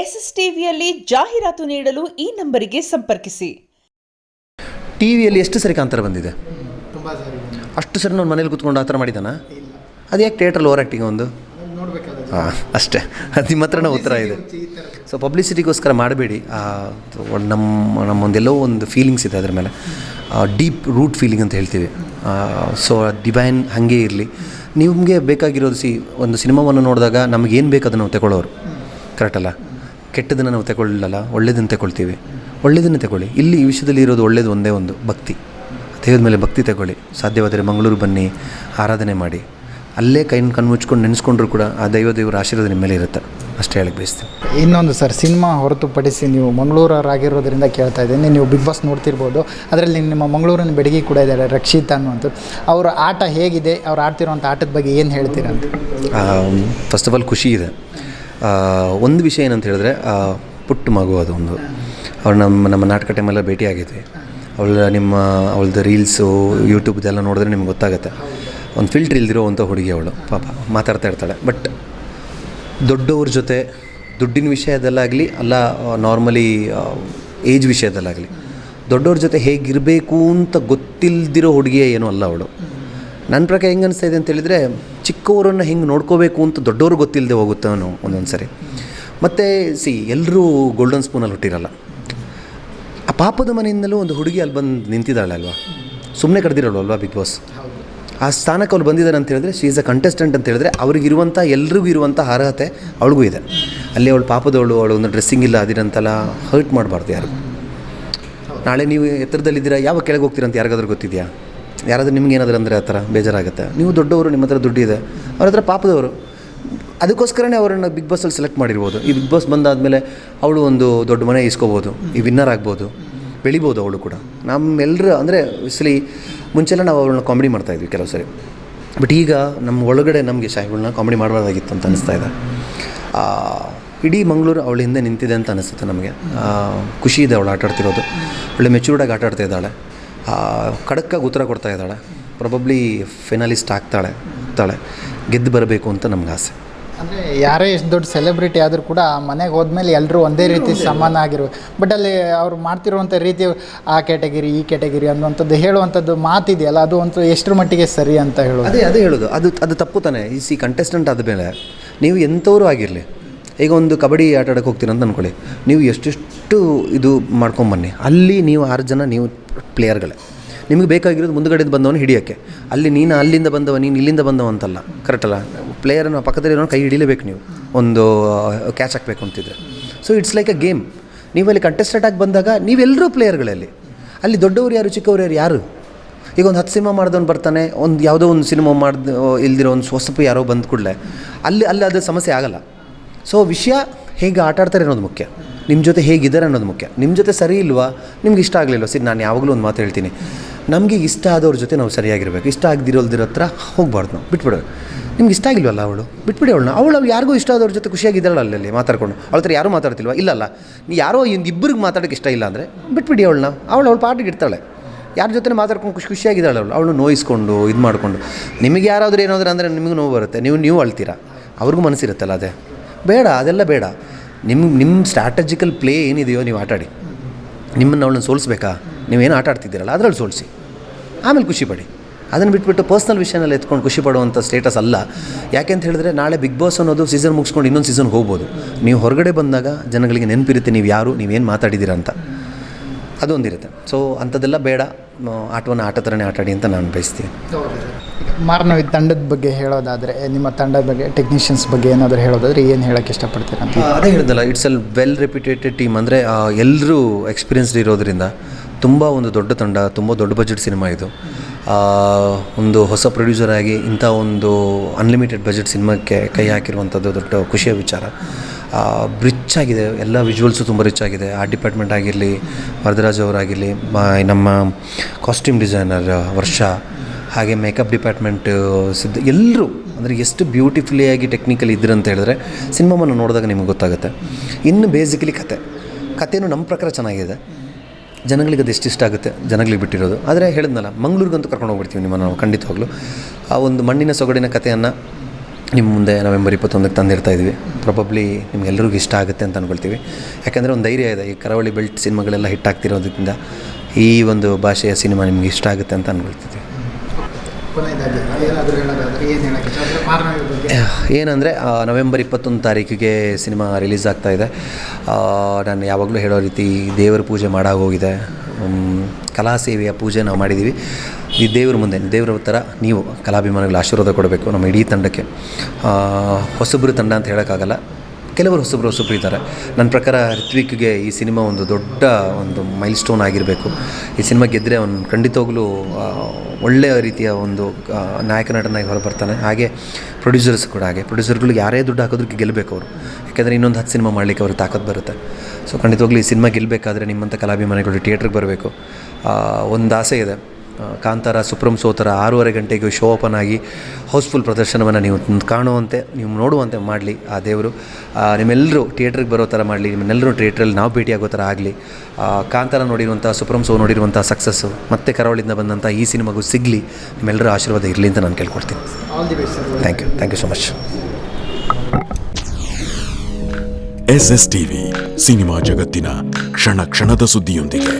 SSTVಯಲ್ಲಿ ಜಾಹೀರಾತು ನೀಡಲು ಈ ನಂಬರಿಗೆ ಸಂಪರ್ಕಿಸಿ. ಟಿವಿಯಲ್ಲಿ ಎಷ್ಟು ಸರಿ ಕಾಂತಾರ ಬಂದಿದೆ? ತುಂಬ ಸರಿ. ಅಷ್ಟು ಸರಿ ನಾನು ಮನೇಲಿ ಕೂತ್ಕೊಂಡು ಆ ಥರ ಮಾಡಿದ್ದಾನ? ಅದು ಯಾಕೆ ಥಿಯೇಟ್ರಲ್ಲಿ ಓವರ್ ಆ್ಯಕ್ಟಿಂಗ್ ಒಂದು? ಅಷ್ಟೇ, ಅದು ನಿಮ್ಮ ಹತ್ರನೇ ಉತ್ತರ ಇದೆ. ಸೊ ಪಬ್ಲಿಸಿಟಿಗೋಸ್ಕರ ಮಾಡಬೇಡಿ. ನಮ್ಮೊಂದೆಲ್ಲೋ ಒಂದು ಫೀಲಿಂಗ್ಸ್ ಇದೆ ಅದರ ಮೇಲೆ, ಡೀಪ್ ರೂಟ್ ಫೀಲಿಂಗ್ ಅಂತ ಹೇಳ್ತೀವಿ. ಸೊ ಡಿವೈನ್ ಹಾಗೆ ಇರಲಿ. ನಿಮಗೆ ಬೇಕಾಗಿರೋದು ಒಂದು ಸಿನಿಮಾವನ್ನು ನೋಡಿದಾಗ ನಮಗೇನು ಬೇಕು ಅದನ್ನು ನಾವು ತಗೊಳ್ಳೋರು, ಕರೆಕ್ಟಲ್ಲ? ಕೆಟ್ಟದನ್ನು ನಾವು ತಗೊಳ್ಳಲ್ಲ, ಒಳ್ಳೆಯದನ್ನು ತಗೊಳ್ತೀವಿ. ಒಳ್ಳೆಯದನ್ನು ತಗೊಳ್ಳಿ. ಇಲ್ಲಿ ಈ ವಿಷಯದಲ್ಲಿ ಇರೋದು ಒಳ್ಳೆಯದು ಒಂದೇ ಒಂದು, ಭಕ್ತಿ. ದೇವದ ಮೇಲೆ ಭಕ್ತಿ ತಗೊಳ್ಳಿ. ಸಾಧ್ಯವಾದರೆ ಮಂಗಳೂರು ಬನ್ನಿ, ಆರಾಧನೆ ಮಾಡಿ. ಅಲ್ಲೇ ಕಣ್ಮುಚ್ಕೊಂಡು ನೆನೆಸ್ಕೊಂಡ್ರು ಕೂಡ ಆ ದೇವರ ಆಶೀರ್ವಾದ ನಿಮ್ಮ ಮೇಲೆ ಇರುತ್ತೆ. ಅಷ್ಟೇ ಹೇಳಕ್ಕೆ ಬಯಸ್ತೀನಿ. ಇನ್ನೊಂದು ಸರ್, ಸಿನಿಮಾ ಹೊರತುಪಡಿಸಿ ನೀವು ಮಂಗಳೂರವರಾಗಿರೋದ್ರಿಂದ ಕೇಳ್ತಾ ಇದ್ದೀನಿ. ನೀವು ಬಿಗ್ ಬಾಸ್ ನೋಡ್ತಿರ್ಬೋದು, ಅದರಲ್ಲಿ ನಿಮ್ಮ ಮಂಗಳೂರಿನ ಬೆಡಗಿ ಕೂಡ ಇದ್ದಾರೆ, ರಕ್ಷಿತಾ ಅನ್ನುವಂಥದ್ದು. ಅವರ ಆಟ ಹೇಗಿದೆ, ಅವ್ರು ಆಡ್ತಿರೋಂಥ ಆಟದ ಬಗ್ಗೆ ಏನು ಹೇಳ್ತೀರಂತ? ಫಸ್ಟ್ ಆಫ್ ಆಲ್ ಖುಷಿ ಇದೆ. ಒಂದು ವಿಷಯ ಏನಂತ ಹೇಳಿದ್ರೆ, ಪುಟ್ಟ ಮಗು ಅದು ಒಂದು. ಅವ್ರು ನಮ್ಮ ನಾಟಕ ಟೈಮೆಲ್ಲ ಭೇಟಿಯಾಗಿದ್ವಿ. ಅವಳದ್ದು ರೀಲ್ಸು ಯೂಟ್ಯೂಬ್ದೆಲ್ಲ ನೋಡಿದ್ರೆ ನಿಮ್ಗೆ ಗೊತ್ತಾಗುತ್ತೆ. ಒಂದು ಫಿಲ್ಟ್ರ್ ಇಲ್ದಿರೋ ಅಂಥ ಹುಡುಗಿ ಅವಳು. ಪಾಪ ಮಾತಾಡ್ತಾ ಇರ್ತಾಳೆ. ಬಟ್ ದೊಡ್ಡವ್ರ ಜೊತೆ ದುಡ್ಡಿನ ವಿಷಯದಲ್ಲಾಗಲಿ ಅಲ್ಲ, ನಾರ್ಮಲಿ ಏಜ್ ವಿಷಯದಲ್ಲಾಗಲಿ ದೊಡ್ಡವ್ರ ಜೊತೆ ಹೇಗಿರಬೇಕು ಅಂತ ಗೊತ್ತಿಲ್ಲದಿರೋ ಹುಡುಗಿಯೇ ಏನೂ ಅಲ್ಲ ಅವಳು. ನನ್ನ ಪ್ರಕಾರ ಹೆಂಗೆ ಅನಿಸ್ತಾ ಇದೆ ಅಂತೇಳಿದರೆ, ಚಿಕ್ಕವರನ್ನು ಹೆಂಗೆ ನೋಡ್ಕೋಬೇಕು ಅಂತ ದೊಡ್ಡವರು ಗೊತ್ತಿಲ್ಲದೆ ಹೋಗುತ್ತೆ ಅವನು ಒಂದೊಂದು ಸರಿ. ಮತ್ತು ಎಲ್ಲರೂ ಗೋಲ್ಡನ್ ಸ್ಪೂನಲ್ಲಿ ಹುಟ್ಟಿರಲ್ಲ. ಆ ಪಾಪದ ಮನೆಯಿಂದಲೂ ಒಂದು ಹುಡುಗಿ ಅಲ್ಲಿ ಬಂದು ನಿಂತಿದ್ದಾಳೆ ಅಲ್ವಾ, ಸುಮ್ಮನೆ ಕರೆದಿರೋಳು ಅಲ್ವಾ ಬಿಗ್ ಬಾಸ್. ಆ ಸ್ಥಾನಕ್ಕೆ ಅವ್ರು ಬಂದಿದ್ದಾರೆ ಅಂತ ಹೇಳಿದ್ರೆ, ಶಿ ಈಸ್ ಅ ಕಂಟೆಸ್ಟೆಂಟ್ ಅಂತ ಹೇಳಿದ್ರೆ, ಅವ್ರಿಗಿರುವಂಥ ಎಲ್ರಿಗೂ ಇರುವಂಥ ಅರ್ಹತೆ ಅವಳಿಗೂ ಇದೆ. ಅಲ್ಲಿ ಅವಳು ಪಾಪದವಳು, ಅವಳು ಒಂದು ಡ್ರೆಸ್ಸಿಂಗ್ ಇಲ್ಲ ಅದಿರಂತೆಲ್ಲ ಹರ್ಟ್ ಮಾಡಬಾರ್ದು ಯಾರು. ನಾಳೆ ನೀವು ಎತ್ತರದಲ್ಲಿದ್ದೀರಾ, ಯಾವಾಗ ಕೆಳಗೆ ಹೋಗ್ತೀರಂತ ಯಾರಿಗಾದ್ರೂ ಗೊತ್ತಿದೆಯಾ? ಯಾರಾದರೂ ನಿಮ್ಗೆ ಏನಾದರೂ ಅಂದರೆ ಆ ಥರ ಬೇಜಾರಾಗುತ್ತೆ. ನೀವು ದೊಡ್ಡವರು, ನಿಮ್ಮ ಹತ್ರ ದುಡ್ಡಿದೆ, ಅವ್ರ ಹತ್ರ ಪಾಪದವರು. ಅದಕ್ಕೋಸ್ಕರನೇ ಅವರನ್ನು ಬಿಗ್ ಬಾಸಲ್ಲಿ ಸೆಲೆಕ್ಟ್ ಮಾಡಿರ್ಬೋದು. ಈ ಬಿಗ್ ಬಾಸ್ ಬಂದಾದಮೇಲೆ ಅವಳು ಒಂದು ದೊಡ್ಡ ಮನೆ ಇಸ್ಕೋಬೋದು, ಈ ವಿನ್ನರ್ ಆಗ್ಬೋದು, ಬೆಳಿಬೋದು ಅವಳು ಕೂಡ. ನಮ್ಮೆಲ್ಲರೂ ಅಂದರೆ ಮುಂಚೆಲ್ಲ ನಾವು ಅವಳನ್ನ ಕಾಮಿಡಿ ಮಾಡ್ತಾಯಿದ್ವಿ ಕೆಲವು ಸರಿ. ಬಟ್ ಈಗ ನಮ್ಮ ಒಳಗಡೆ ನಮಗೆ ಇವಳನ್ನ ಕಾಮಿಡಿ ಮಾಡಬಾರ್ದಾಗಿತ್ತು ಅಂತ ಅನಿಸ್ತಾ ಇದೆ. ಇಡೀ ಮಂಗಳೂರು ಅವಳ ಹಿಂದೆ ನಿಂತಿದೆ ಅಂತ ಅನಿಸುತ್ತೆ ನಮಗೆ. ಖುಷಿ ಇದೆ ಅವಳು ಆಟಾಡ್ತಿರೋದು. ಒಳ್ಳೆ ಮೆಚೂರ್ಡಾಗಿ ಆಟಾಡ್ತಾ ಇದ್ದಾಳೆ, ಖಡಕ್ಕಾಗಿ ಉತ್ತರ ಕೊಡ್ತಾ ಇದ್ದಾಳೆ. ಪ್ರೊಬಬ್ಲಿ ಫೈನಲಿಸ್ಟ್ ಆಗ್ತಾಳೆ, ಗೆದ್ದು ಬರಬೇಕು ಅಂತ ನಮ್ಗೆ ಆಸೆ. ಅಂದರೆ ಯಾರೇ ಎಷ್ಟು ದೊಡ್ಡ ಸೆಲೆಬ್ರಿಟಿ ಆದರೂ ಕೂಡ ಮನೆಗೆ ಹೋದ್ಮೇಲೆ ಎಲ್ಲರೂ ಒಂದೇ ರೀತಿ ಸಮಾನ ಆಗಿರು. ಬಟ್ ಅಲ್ಲಿ ಅವ್ರು ಮಾಡ್ತಿರುವಂಥ ರೀತಿ, ಆ ಕ್ಯಾಟಗಿರಿ ಈ ಕ್ಯಾಟಗಿರಿ ಅನ್ನುವಂಥದ್ದು ಹೇಳುವಂಥದ್ದು ಮಾತಿದೆಯಲ್ಲ, ಅದು ಅಂತೂ ಎಷ್ಟರ ಮಟ್ಟಿಗೆ ಸರಿ ಅಂತ ಹೇಳೋದು? ಅದೇ ಹೇಳೋದು, ಅದು ತಪ್ಪು ತಾನೆ. ಕಂಟೆಸ್ಟೆಂಟ್ ಆದಮೇಲೆ ನೀವು ಎಂಥವರು ಆಗಿರಲಿ, ಈಗ ಒಂದು ಕಬಡ್ಡಿ ಆಟ ಆಡೋಕ್ಕೆ ಹೋಗ್ತೀರಂತ ಅಂದ್ಕೊಳ್ಳಿ, ನೀವು ಎಷ್ಟೆಷ್ಟು ಇದು ಮಾಡ್ಕೊಂಬನ್ನಿ, ಅಲ್ಲಿ ನೀವು 6 ಜನ ನೀವು ಪ್ಲೇಯರ್ಗಳೇ. ನಿಮಗೆ ಬೇಕಾಗಿರೋದು ಮುಂದುಗಡೆದು ಬಂದವನು ಹಿಡಿಯೋಕ್ಕೆ. ಅಲ್ಲಿ ನೀನು ಅಲ್ಲಿಂದ ಬಂದವ, ನೀನು ಇಲ್ಲಿಂದ ಬಂದವ ಅಂತಲ್ಲ, ಕರೆಕ್ಟಲ್ಲ? ಪ್ಲೇಯರನ್ನು ಪಕ್ಕದಲ್ಲಿರೋ ಕೈ ಹಿಡಿಲೇಬೇಕು ನೀವು, ಒಂದು ಕ್ಯಾಚ್ ಹಾಕಬೇಕು ಅಂತಿದ್ರೆ. So it's like a game. ನೀವು ಅಲ್ಲಿ ಕಂಟೆಸ್ಟೆಂಟ್ ಆಗಿ ಬಂದಾಗ ನೀವೆಲ್ಲರೂ ಪ್ಲೇಯರ್ಗಳಲ್ಲಿ. ಅಲ್ಲಿ ದೊಡ್ಡವರು ಯಾರು, ಚಿಕ್ಕವರು ಯಾರು? ಈಗ ಒಂದು 10 ಸಿನಿಮಾ ಮಾಡಿದವನು ಬರ್ತಾನೆ, ಒಂದು ಯಾವುದೋ ಒಂದು ಸಿನಿಮಾ ಇಲ್ದಿರೋ ಒಂದು ಹೊಸಪು ಯಾರೋ ಬಂದ ಕೂಡಲೇ ಅಲ್ಲಿ ಅದು ಸಮಸ್ಯೆ ಆಗಲ್ಲ. ಸೊ ವಿಷಯ ಹೇಗೆ ಆಟಾಡ್ತಾರೆ ಅನ್ನೋದು ಮುಖ್ಯ, ನಿಮ್ಮ ಜೊತೆ ಹೇಗಿದ್ದಾರೆ ಅನ್ನೋದು ಮುಖ್ಯ. ನಿಮ್ಮ ಜೊತೆ ಸರಿ ಇಲ್ವಾ, ನಿಮ್ಗೆ ಇಷ್ಟ ಆಗಲಿಲ್ವ? ನಾನು ಯಾವಾಗಲೂ ಒಂದು ಮಾತು ಹೇಳ್ತೀನಿ, ನಮಗೆ ಇಷ್ಟ ಆದವ್ರ ಜೊತೆ ನಾವು ಸರಿಯಾಗಿರಬೇಕು. ಇಷ್ಟ ಆಗದಿರೋಲ್ದಿರೋ ಹತ್ರ ಹೋಗ್ಬಾರ್ದು, ನಾವು ಬಿಟ್ಬಿಡೋದು. ನಿಮ್ಗೆ ಇಷ್ಟ ಆಗಿಲ್ವಲ್ಲ ಅವಳು, ಬಿಟ್ಬಿಡಿ ಅವಳನ್ನ. ಅವಳು ಯಾರಿಗೂ ಇಷ್ಟ ಆದವ್ರ ಜೊತೆ ಖುಷಿಯಾಗಿದ್ದಾಳೆ ಅಲ್ಲಿ ಮಾತಾಡ್ಕೊಂಡು. ಅವಳ ಹತ್ರ ಯಾರೂ ಮಾತಾಡ್ತಿಲ್ವ? ಇಲ್ಲಲ್ಲ, ನೀವು ಯಾರೋ ಇಬ್ಬರಿಗೆ ಮಾತಾಡೋಕ್ಕೆ ಇಷ್ಟ ಇಲ್ಲ ಅಂದರೆ ಬಿಟ್ಬಿಡಿ ಅವಳನ್ನ. ಅವಳ ಪಾಟಿಗೆ ಇರ್ತಾಳೆ, ಯಾರ ಜೊತೆ ಮಾತಾಡ್ಕೊಂಡು ಖುಷಿಯಾಗಿದ್ದಾಳೆ ಅವಳು ನೋಯಿಸ್ಕೊಂಡು ಇದು ಮಾಡಿಕೊಂಡು. ನಿಮಗೆ ಯಾರಾದರೂ ಏನಾದರೂ ಅಂದರೆ ನಿಮಗೂ ನೋವು ಬರುತ್ತೆ, ನೀವು ಅಳ್ತೀರಾ, ಅವ್ರಿಗೂ ಮನಸ್ಸಿರುತ್ತಲ್ಲ. ಅದೇ ಬೇಡ, ಅದೆಲ್ಲ ಬೇಡ. ನಿಮ್ಮ ಸ್ಟ್ರಾಟಜಿಕಲ್ ಪ್ಲೇ ಏನಿದೆಯೋ ನೀವು ಆಟಾಡಿ. ನಿಮ್ಮನ್ನು ಅವಳನ್ನ ಸೋಲಿಸ್ಬೇಕಾ? ನೀವೇನು ಆಟ ಆಡ್ತಿದ್ದೀರಲ್ಲ ಅದರಲ್ಲಿ ಸೋಲಿಸಿ, ಆಮೇಲೆ ಖುಷಿಪಡಿ. ಅದನ್ನು ಬಿಟ್ಬಿಟ್ಟು ಪರ್ಸ್ನಲ್ ವಿಷಯನಲ್ಲಿ ಎತ್ಕೊಂಡು ಖುಷಿ ಪಡುವಂಥ ಸ್ಟೇಟಸ್ ಅಲ್ಲ. ಯಾಕೆಂತ ಹೇಳಿದ್ರೆ, ನಾಳೆ ಬಿಗ್ ಬಾಸ್ ಅನ್ನೋದು ಸೀಸನ್ ಮುಗಿಸ್ಕೊಂಡು ಇನ್ನೊಂದು ಸೀಸನ್ಗೆ ಹೋಗ್ಬೋದು. ನೀವು ಹೊರಗಡೆ ಬಂದಾಗ ಜನಗಳಿಗೆ ನೆನಪಿರುತ್ತೆ ನೀವು ಯಾರು, ನೀವೇನು ಮಾತಾಡಿದ್ದೀರ ಅಂತ, ಅದೊಂದಿರುತ್ತೆ. ಸೊ ಅಂಥದ್ದೆಲ್ಲ ಬೇಡ. ಆಟವನ್ನು ಆಟ ಥರನೇ ಆಟಾಡಿ ಅಂತ ನಾನು ಬಯಸ್ತೀನಿ. ಮಾರ್ನವಿ ತಂಡದ ಬಗ್ಗೆ ಹೇಳೋದಾದರೆ, ನಿಮ್ಮ ತಂಡದ ಬಗ್ಗೆ, ಟೆಕ್ನಿಷಿಯನ್ಸ್ ಬಗ್ಗೆ ಏನಾದರೂ ಹೇಳೋದಾದರೆ ಏನು ಹೇಳೋಕ್ಕೆ ಇಷ್ಟಪಡ್ತೀರ ಅಂತ? ಅದೇ ಹೇಳಿದ್ನಲ್ಲ, ಇಟ್ಸ್ ಎಲ್ ವೆಲ್ ರೆಪ್ಯುಟೇಟೆಡ್ ಟೀಮ್. ಅಂದರೆ ಎಲ್ಲರೂ ಎಕ್ಸ್ಪೀರಿಯನ್ಸ್ಡ್ ಇರೋದ್ರಿಂದ ತುಂಬ ಒಂದು ದೊಡ್ಡ ತಂಡ, ತುಂಬ ದೊಡ್ಡ ಬಜೆಟ್ ಸಿನಿಮಾ ಇದು. ಒಂದು ಹೊಸ ಪ್ರೊಡ್ಯೂಸರ್ ಆಗಿ ಇಂಥ ಒಂದು ಅನ್ಲಿಮಿಟೆಡ್ ಬಜೆಟ್ ಸಿನಿಮಾಕ್ಕೆ ಕೈ ಹಾಕಿರುವಂಥದ್ದು ದೊಡ್ಡ ಖುಷಿಯ ವಿಚಾರ. ರಿಚ್ ಆಗಿದೆ, ಎಲ್ಲ ವಿಜುವಲ್ಸು ತುಂಬ ರಿಚ್ ಆಗಿದೆ. ಆರ್ಟ್ ಡಿಪಾರ್ಟ್ಮೆಂಟ್ ಆಗಿರಲಿ, ವರದರಾಜ್ ಅವರಾಗಿರಲಿ, ನಮ್ಮ ಕಾಸ್ಟ್ಯೂಮ್ ಡಿಸೈನರ್ ವರ್ಷ, ಹಾಗೆ ಮೇಕಪ್ ಡಿಪಾರ್ಟ್ಮೆಂಟ್ ಎಲ್ಲರೂ ಅಂದರೆ ಎಷ್ಟು ಬ್ಯೂಟಿಫುಲ್ಲಿಯಾಗಿ ಟೆಕ್ನಿಕಲ್ ಇದ್ರು ಅಂತ ಹೇಳಿದ್ರೆ ಸಿನಿಮಾವನ್ನು ನೋಡಿದಾಗ ನಿಮಗೆ ಗೊತ್ತಾಗುತ್ತೆ. ಇನ್ನು ಬೇಸಿಕಲಿ ಕಥೆನೂ ನಮ್ಮ ಪ್ರಕಾರ ಚೆನ್ನಾಗಿದೆ. ಜನಗಳಿಗೆ ಅದು ಎಷ್ಟು ಇಷ್ಟ ಆಗುತ್ತೆ, ಜನಗಳಿಗೆ ಬಿಟ್ಟಿರೋದು. ಆದರೆ ಹೇಳಿದ್ನಲ್ಲ, ಮಂಗಳೂರಿಗಂತೂ ಕರ್ಕೊಂಡು ಹೋಗ್ಬಿಡ್ತೀವಿ ನಿಮ್ಮನ್ನು ನಾವು ಖಂಡಿತವಾಗ್ಲೂ. ಆ ಒಂದು ಮಣ್ಣಿನ ಸೊಗಡಿನ ಕಥೆಯನ್ನು ನಿಮ್ಮ ಮುಂದೆ ನವೆಂಬರ್ 21ಕ್ಕೆ ತಂದಿರ್ತಾ ಇದ್ವಿ. ಪ್ರಾಬಬ್ಲಿ ನಿಮ್ಗೆಲ್ಲರಿಗೂ ಇಷ್ಟ ಆಗುತ್ತೆ ಅಂತ ಅಂದ್ಕೊಳ್ತೀವಿ. ಯಾಕೆಂದರೆ ಒಂದು ಧೈರ್ಯ ಇದೆ, ಈ ಕರಾವಳಿ ಬೆಲ್ಟ್ ಸಿನಿಮಾಗಳೆಲ್ಲ ಹಿಟ್ ಆಗ್ತಿರೋದ್ರಿಂದ ಈ ಒಂದು ಭಾಷೆಯ ಸಿನಿಮಾ ನಿಮ್ಗೆ ಇಷ್ಟ ಆಗುತ್ತೆ ಅಂತ ಅಂದ್ಕೊಳ್ತಿದ್ವಿ. ಏನಂದರೆ ನವೆಂಬರ್ 21 ತಾರೀಕಿಗೆ ಸಿನಿಮಾ ರಿಲೀಸ್ ಆಗ್ತಾಯಿದೆ. ನಾನು ಯಾವಾಗಲೂ ಹೇಳೋ ರೀತಿ ದೇವರ ಪೂಜೆ ಮಾಡಾಗೋಗಿದೆ. ಕಲಾ ಸೇವೆಯ ಪೂಜೆ ನಾವು ಮಾಡಿದ್ದೀವಿ. ಈ ದೇವ್ರ ಮುಂದೆ, ದೇವ್ರ ಥರ ನೀವು ಕಲಾಭಿಮಾನಿಗಳ ಆಶೀರ್ವಾದ ಕೊಡಬೇಕು ನಮ್ಮ ಇಡೀ ತಂಡಕ್ಕೆ. ಹೊಸಬ್ರು ತಂಡ ಅಂತ ಹೇಳೋಕ್ಕಾಗಲ್ಲ, ಕೆಲವರು ಹೊಸಬ್ರು ಇದ್ದಾರೆ. ನನ್ನ ಪ್ರಕಾರ ರಿತ್ವಿಕ್ಗೆ ಈ ಸಿನಿಮಾ ಒಂದು ದೊಡ್ಡ ಒಂದು ಮೈಲ್ ಸ್ಟೋನ್ ಆಗಿರಬೇಕು. ಈ ಸಿನಿಮಾ ಗೆದ್ದರೆ ಅವನು ಖಂಡಿತವಾಗ್ಲೂ ಒಳ್ಳೆಯ ರೀತಿಯ ಒಂದು ನಾಯಕ ನಟನಾಗಿ ಹೊರಬರ್ತಾನೆ. ಹಾಗೆ ಪ್ರೊಡ್ಯೂಸರ್ಸ್ ಕೂಡ ಹಾಗೆ, ಪ್ರೊಡ್ಯೂಸರ್ಗಳಿಗೆ ಯಾರೇ ದುಡ್ಡು ಹಾಕೋದಕ್ಕೆ ಗೆಲ್ಲಬೇಕು ಅವರು. ಯಾಕೆಂದರೆ ಇನ್ನೊಂದು 10 ಸಿನಿಮಾ ಮಾಡಲಿಕ್ಕೆ ಅವ್ರಿಗೆ ತಾಕತ್ತು ಬರುತ್ತೆ. ಸೊ ಖಂಡಿತವಾಗ್ಲೂ ಈ ಸಿನಿಮಾ ಗೆಲ್ಲಬೇಕಾದ್ರೆ ನಿಮ್ಮಂಥ ಕಲಾಭಿಮಾನಿಗಳು ಥಿಯೇಟ್ರಿಗೆ ಬರಬೇಕು. ಒಂದು ಆಸೆ ಇದೆ, ಕಾಂತಾರ ಸುಪ್ರಂ ಸೋತರ 6:30 ಗಂಟೆಗೆ ಶೋ ಓಪನ್ ಆಗಿ ಹೌಸ್ಫುಲ್ ಪ್ರದರ್ಶನವನ್ನು ನೀವು ಕಾಣುವಂತೆ, ನೀವು ನೋಡುವಂತೆ ಮಾಡಲಿ ಆ ದೇವರು. ನಿಮ್ಮೆಲ್ಲರೂ ಥಿಯೇಟ್ರಿಗೆ ಬರೋ ಥರ ಮಾಡಲಿ, ನಿಮ್ಮೆಲ್ಲರೂ ಥಿಯೇಟ್ರಲ್ಲಿ ನಾವು ಭೇಟಿಯಾಗೋ ಥರ ಆಗಲಿ. ಕಾಂತಾರ ನೋಡಿರುವಂಥ, ಸುಪ್ರಂ ಸೋ ನೋಡಿರುವಂಥ ಸಕ್ಸಸ್ಸು ಮತ್ತು ಕರಾವಳಿಯಿಂದ ಬಂದಂಥ ಈ ಸಿನಿಮಾಗೂ ಸಿಗಲಿ, ನಿಮ್ಮೆಲ್ಲರ ಆಶೀರ್ವಾದ ಇರಲಿ ಅಂತ ನಾನು ಕೇಳ್ಕೊಡ್ತೀನಿ. Thank you so much. SS TV cinema ಜಗತ್ತಿನ ಕ್ಷಣ ಕ್ಷಣದ ಸುದ್ದಿಯೊಂದಿಗೆ.